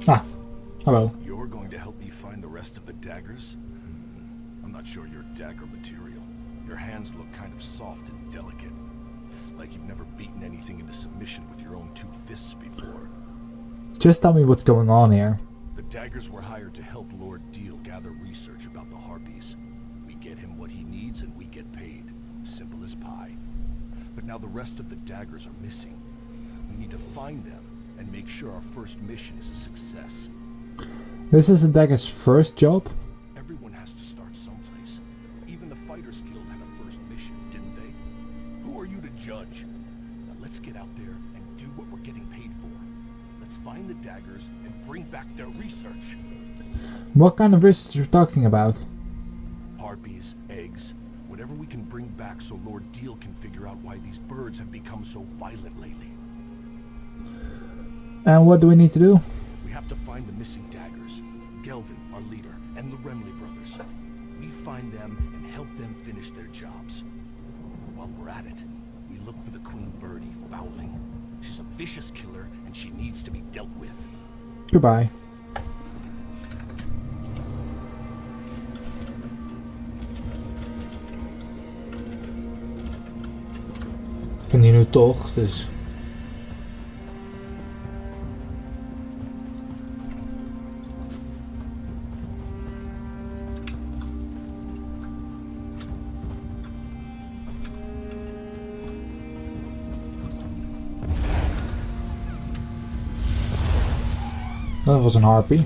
Ah, hello. You're going to help me find the rest of the daggers? I'm not sure you're dagger material. Your hands look kind of soft and delicate. Like you've never beaten anything into submission with your own two fists before. Just tell me what's going on here. The daggers were hired to help Lord Deal gather research about the harpies. We get him what he needs and we get paid. Simple as pie. But now the rest of the daggers are missing. We need to find them and make sure our first mission is a success. This is the Daggers' first job? Everyone has to start someplace. Even the Fighters Guild had a first mission, didn't they? Who are you to judge? Now let's get out there and do what we're getting paid for. Let's find the daggers and bring back their research. What kind of research are you talking about? Harpies, eggs, whatever we can bring back so Lord Deal can figure out why these birds have become so violent lately. And what do we need to do? We have to find the missing daggers. Gelvin, our leader, and the Remley brothers. We find them and help them finish their jobs. While we're at it, we look for the Queen Birdie Fowling. She's a vicious killer and she needs to be dealt with. Goodbye. Ik ben hier nu toch, dus... Dat was een harpy.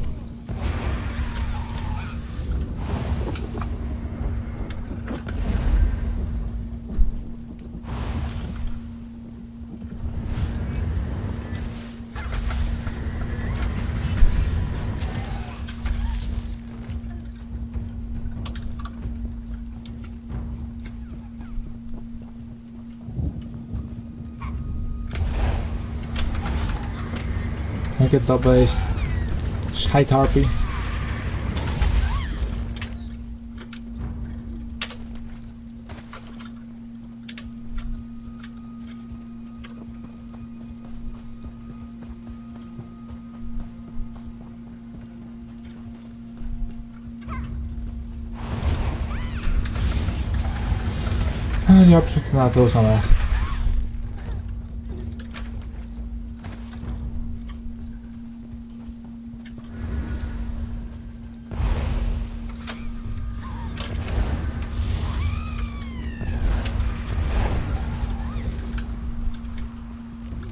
Ik heb dat beest. Scheidharpy. En die harpy zit inderdaad heel snel weg.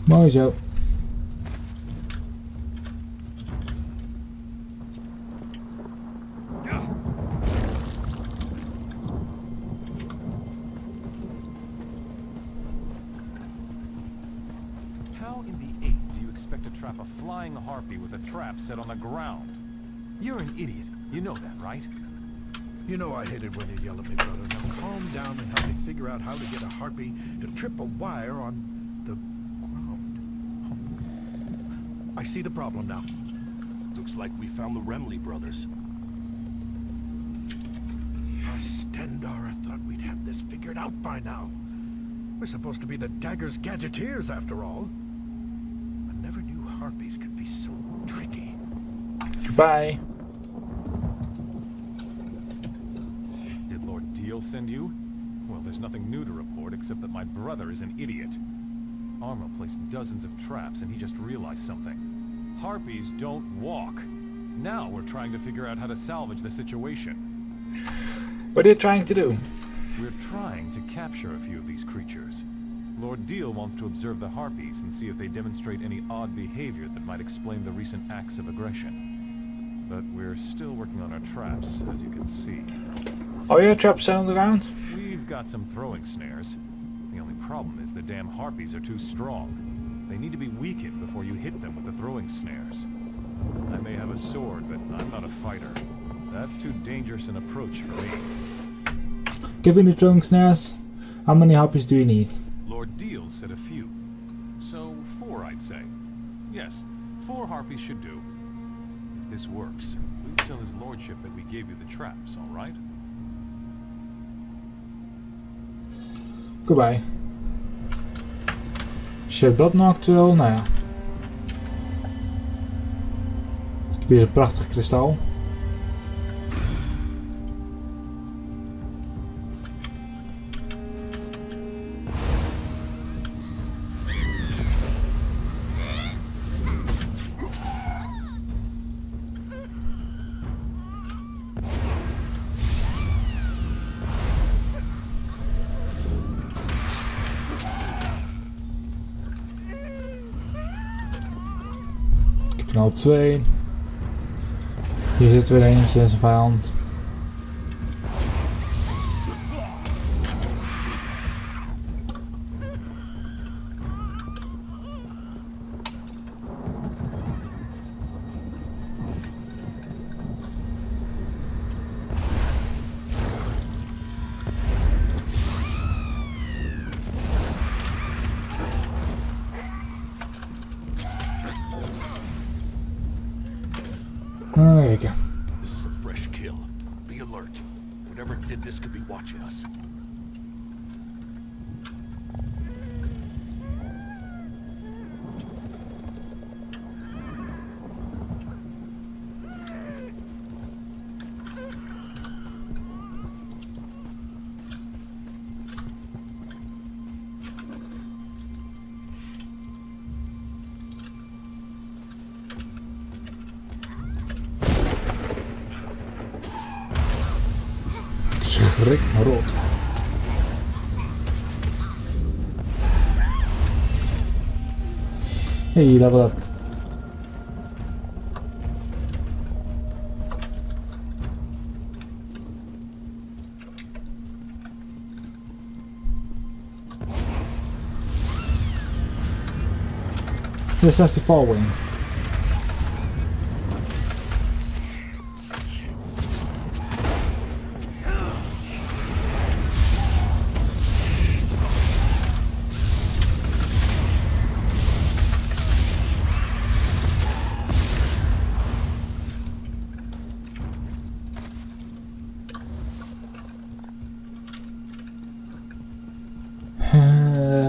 Mooi zo. How in the eight do you expect to trap a flying harpy with a trap set on the ground? You're an idiot. You know that, right? You know I hate it when you yell at me, brother. Now calm down and help me figure out how to get a harpy to trip a wire on the ground. I see the problem now. Looks like we found the Remley brothers. Stendar, I thought we'd have this figured out by now. We're supposed to be the Daggers gadgeteers after all. I never knew harpies could be so tricky. Goodbye. Did Lord Deal send you? Well, there's nothing new to report except that my brother is an idiot. Arma placed dozens of traps and he just realized something. Harpies don't walk. Now we're trying to figure out how to salvage the situation. What are you trying to do? We're trying to capture a few of these creatures. Lord Deal wants to observe the harpies and see if they demonstrate any odd behavior that might explain the recent acts of aggression. But we're still working on our traps, as you can see. Are your traps set on the ground? We've got some throwing snares. The only problem is the damn harpies are too strong. They need to be weakened before you hit them with the throwing snares. I may have a sword, but I'm not a fighter. That's too dangerous an approach for me. Given the throwing snares, how many harpies do you need? Lord Deal said a few. So 4, I'd say. Yes, 4 harpies should do. If this works, please tell his lordship that we gave you the traps, all right? Goodbye. Als je dat nou actueel, nou ja. Weer een prachtig kristal. Knal 2. Hier zit weer een vijand. Kijken. This is a fresh kill. Be alert. Whatever did this could be watching us. Schrik maar rot. Hey, level up. This has the following.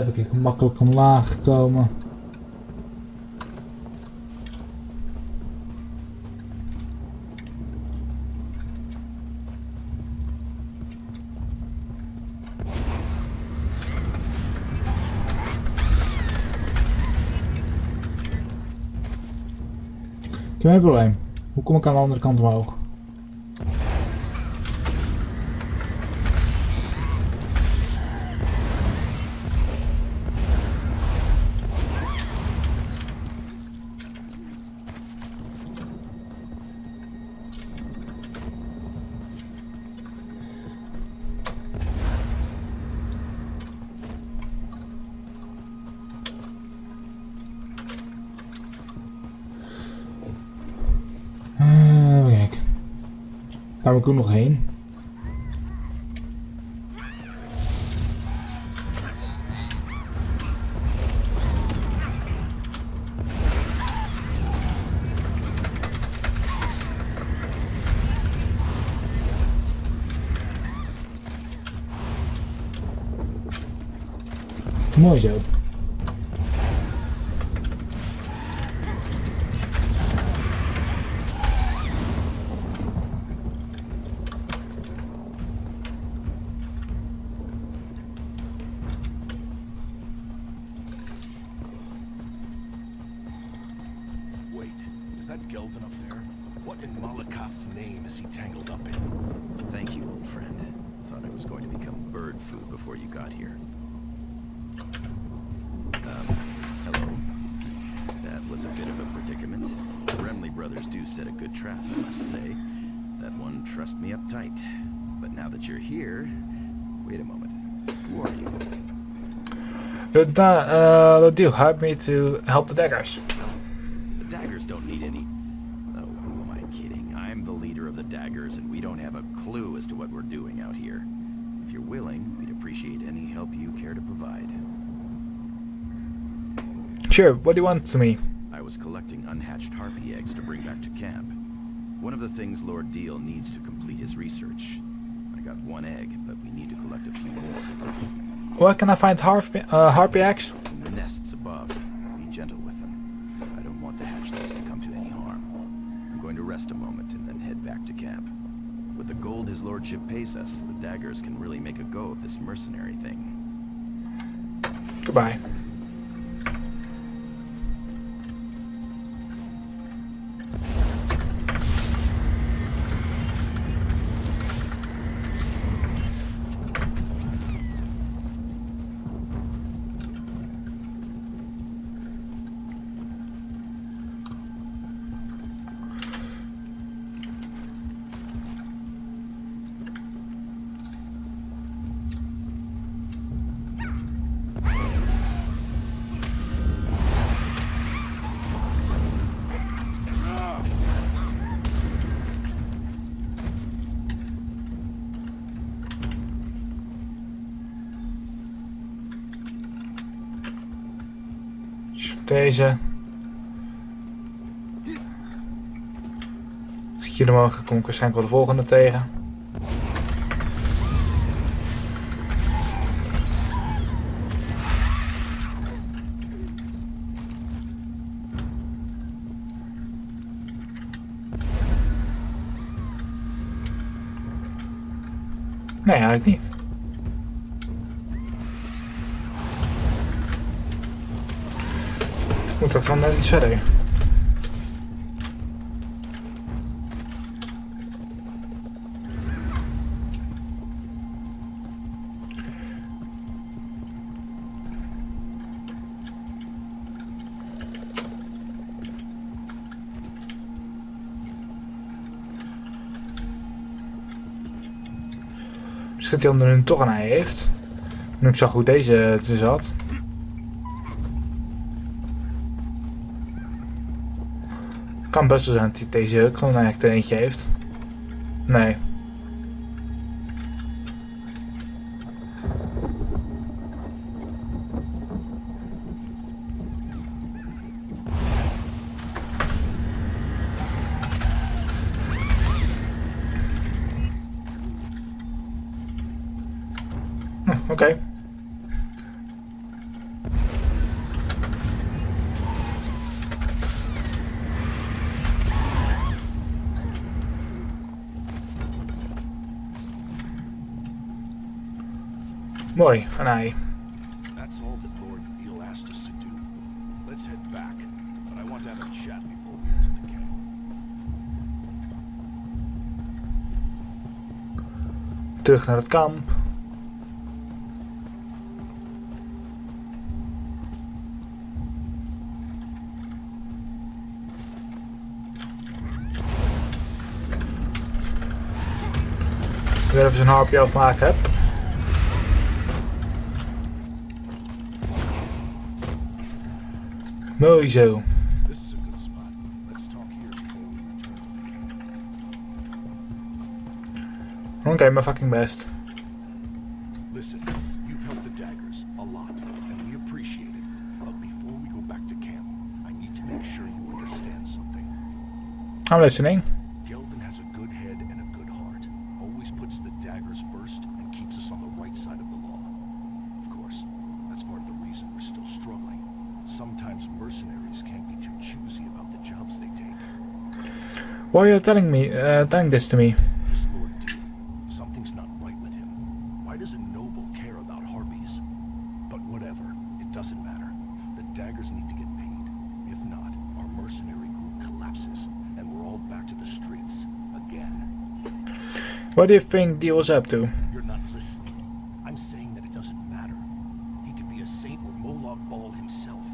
Even kijken, makkelijk omlaag komen. Ik heb een probleem. Hoe kom ik aan de andere kant omhoog? Kijk. Daar moet ik ook nog heen. Mooi zo. Gelvin up there? What in Malakath's name is he tangled up in? Thank you, old friend. Thought I was going to become bird food before you got here. Hello. That was a bit of a predicament. The Remley brothers do set a good trap, I must say. That one trussed me up tight. But now that you're here... Wait a moment. Who are you? The deal hired me to help the Daggers. The Daggers don't need any... Oh, who am I kidding? I'm the leader of the Daggers, and we don't have a clue as to what we're doing out here. If you're willing, we'd appreciate any help you care to provide. Sure, what do you want to me? I was collecting unhatched harpy eggs to bring back to camp. One of the things Lord Deal needs to complete his research. I got one egg, but we need to collect a few more. Where can I find harpy eggs? In the nests above. Be gentle with them. I don't want the hatchlings to come to any harm. I'm going to rest a moment and then head back to camp. With the gold his lordship pays us, the Daggers can really make a go of this mercenary thing. Goodbye. Deze. Als ik hier de mogelijk kom ik waarschijnlijk wel de volgende tegen. Nee, eigenlijk niet. Moet ook van net iets verder. Misschien dat hij nu toch een ei heeft. Nu ik zag hoe deze het zat. Kan best wel zijn dat hij deze ook gewoon eigenlijk er eentje heeft. Nee. Oké. Mooi, een ei. That's all that Lord Deal asked us to do. Let's head back, but I want to have a chat before we get to the camp. Terug naar het kamp. Weer even zo'n harpje afmaken heb. Mooi zo. This is a good spot. Let's talk here before we return. Oké, mijn fucking best. Listen, you've helped the Daggers a lot, and we appreciate it. But before we go back to camp, I need to make sure you understand something. I'm listening. Gelvin has a good head and a good heart. Always puts the Daggers first and keeps us on the right side of the law. Of course, that's part of the reason we're still struggling. Sometimes mercenaries can't be too choosy about the jobs they take. Why are you telling this to me? This Lord Deal, something's not right with him. Why does a noble care about harpies? But whatever, it doesn't matter. The Daggers need to get paid. If not, our mercenary group collapses, and we're all back to the streets again. What do you think Deal is up to? You're not listening. I'm saying that it doesn't matter. He could be a saint or Moloch Ball himself.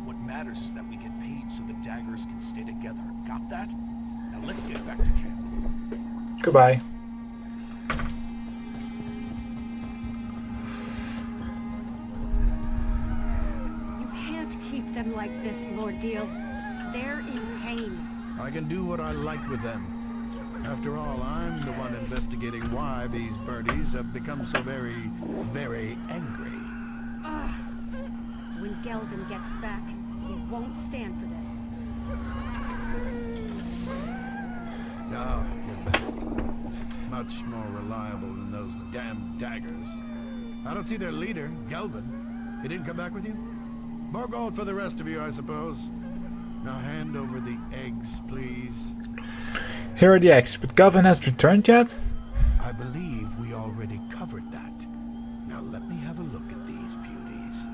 What matters is that we get paid so the Daggers can stay together. Got that? Now let's get back to camp. Goodbye. You can't keep them like this, Lord Deal. They're in pain. I can do what I like with them. After all, I'm the one investigating why these birdies have become so very, very angry. Ugh. When Gelvin gets back, he won't stand for this. No, you're back. Much more reliable than those damn Daggers. I don't see their leader, Gelvin. He didn't come back with you? More gold for the rest of you, I suppose. Now hand over the eggs, please. Here are the eggs, but Galvin hasn't returned yet? I believe we already covered that. Now let me have a look at these beauties.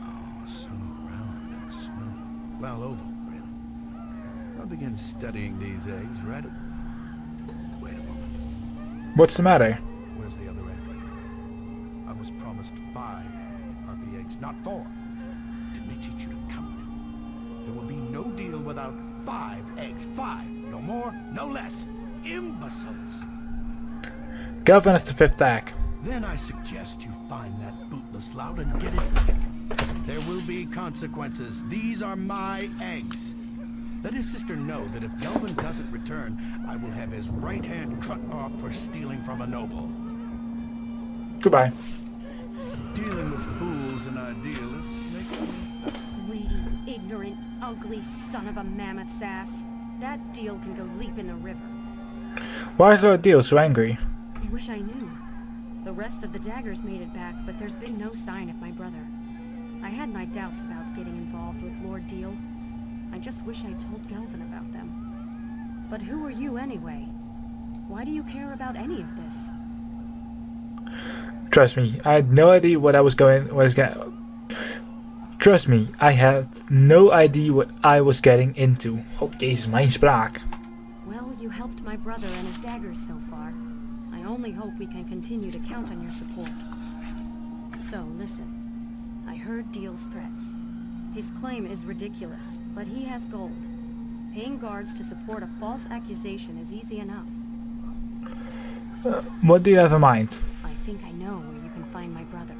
Oh, so round and smooth. Well, oval, really. I'll begin studying these eggs right away. Wait a moment. What's the matter? Where's the other egg? I was promised 5 harpy eggs, not 4. Didn't they teach you to count? There will be no deal without 5 eggs. 5. No more, no less. Imbeciles. Galvin has the 5th egg. Then I suggest you find that bootless lout and get it back. There will be consequences. These are my eggs. Let his sister know that if Galvin doesn't return, I will have his right hand cut off for stealing from a noble. Goodbye. Dealing with fools and idealists makes me... Greedy, ignorant, ugly son of a mammoth's ass. That deal can go leap in the river. Why is Lord Deal so angry? I wish I knew. The rest of the Daggers made it back, but there's been no sign of my brother. I had my doubts about getting involved with Lord Deal. I just wish I'd told Galvin about them. But who are you anyway? Why do you care about any of this? Trust me, I had no idea Trust me, I had no idea what I was getting into. God, jezus, mijn spraak. Well, you helped my brother and his Daggers so far. I only hope we can continue to count on your support. So, listen. I heard Deal's threats. His claim is ridiculous, but he has gold. Paying guards to support a false accusation is easy enough. What do you have in mind? I think I know where you can find my brother.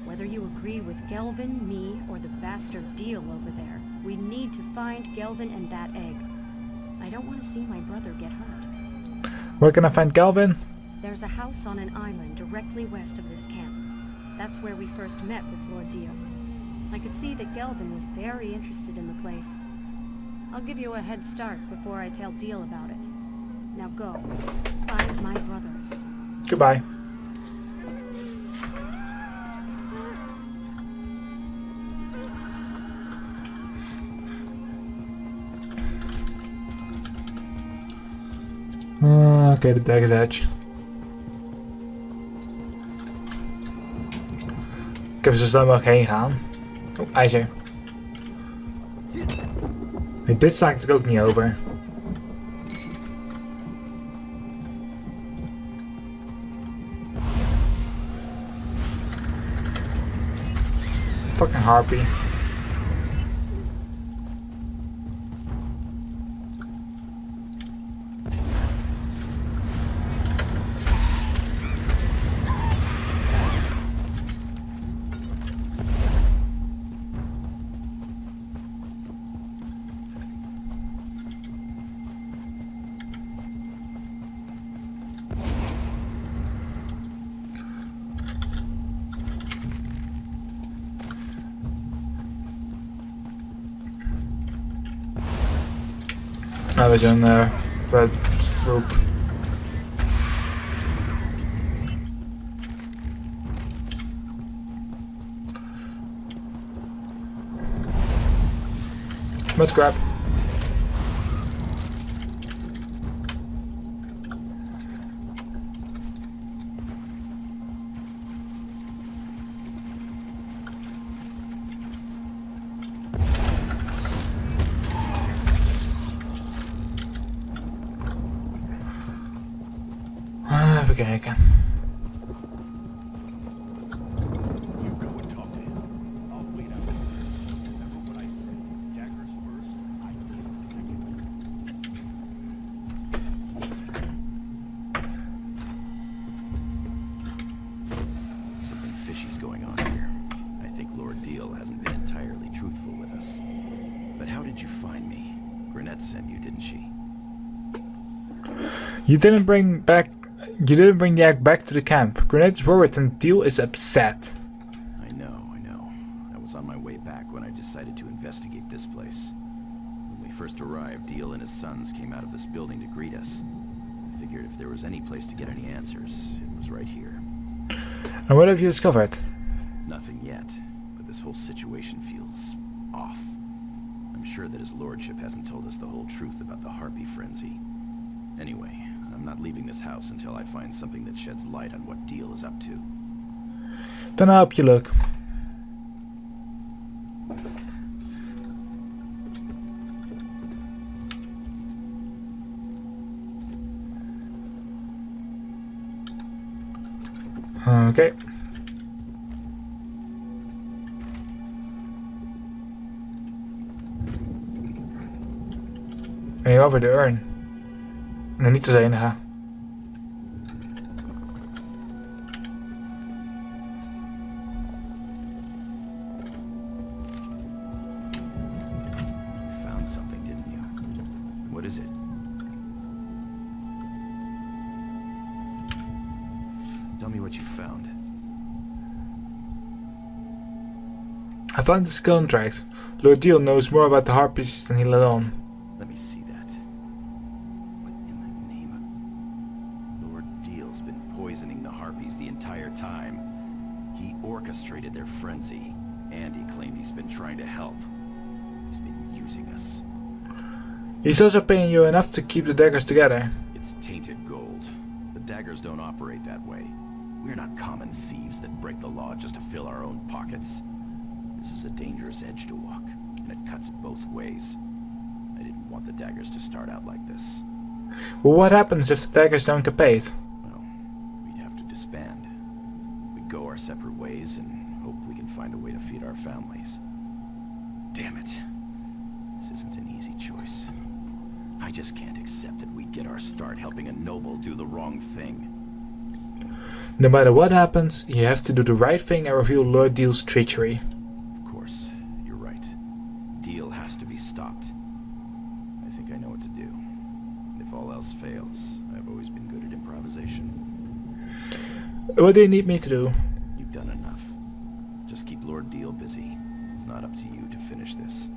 Whether you agree with Galvin, me, or the bastard Deal over there, we need to find Galvin and that egg. I don't want to see my brother get hurt. Where can I find Galvin? There's a house on an island directly west of this camp. That's where we first met with Lord Deal. I could see that Galvin was very interested in the place. I'll give you a head start before I tell Deal about it. Now go. Find my brother. Goodbye. Oké, de Daggers Edge. Ik heb er zo snel mogelijk heen gaan. Oh, ijzer. Nee, dit sta ik natuurlijk ook niet over. Fucking harpy. Nou, dat is een red groep. Met crap. Even kijken. You go and talk to him. I'll wait out. Remember what I said. Daggers first, ideas second. Something fishy's going on here. I think Lord Deal hasn't been entirely truthful with us. But how did you find me? Grenette sent you, didn't she? You didn't bring the egg back to the camp. Grenade is worried and Deal is upset. I know. I was on my way back when I decided to investigate this place. When we first arrived, Deal and his sons came out of this building to greet us. I figured if there was any place to get any answers, it was right here. And what have you discovered? Nothing yet, but this whole situation feels off. I'm sure that his lordship hasn't told us the whole truth about the harpy frenzy. Anyway, I'm not leaving this house until I find something that sheds light on what Deal is up to. Dan hoop je leuk. Oké. En hier over de urn. Nee, niet als enige. You found something, didn't you? What is it? Tell me what you found. I found this contract. Lord Deal knows more about the harpies than he let on. Let me see that. What in the name of... Lord Deal's been poisoning the harpies the entire time. He orchestrated their frenzy, and he claimed he's been trying to help. He's been using us. He's also paying you enough to keep the Daggers together. It's tainted gold. The Daggers don't operate that way. We're not common thieves that break the law just to fill our own pockets. This is a dangerous edge to walk, and it cuts both ways. I didn't want the Daggers to start out like this. Well, what happens if the Daggers don't get paid? Well, we'd have to disband. We'd go our separate ways and hope we can find a way to feed our families. Damn it. This isn't an easy choice. I just can't accept that we get our start helping a noble do the wrong thing. No matter what happens, you have to do the right thing and reveal Lord Deal's treachery. Of course, you're right. Deal has to be stopped. I think I know what to do. If all else fails, I've always been good at improvisation. What do you need me to do? You've done enough. Just keep Lord Deal busy. It's not up to you to finish this.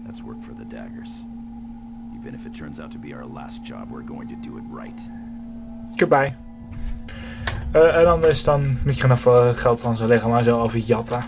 That's work for the Daggers. Even if it turns out to be our last job, we're going to do it right. Goodbye. En anders dan moet je gewoon even geld van ze leggen, maar zo over jatten.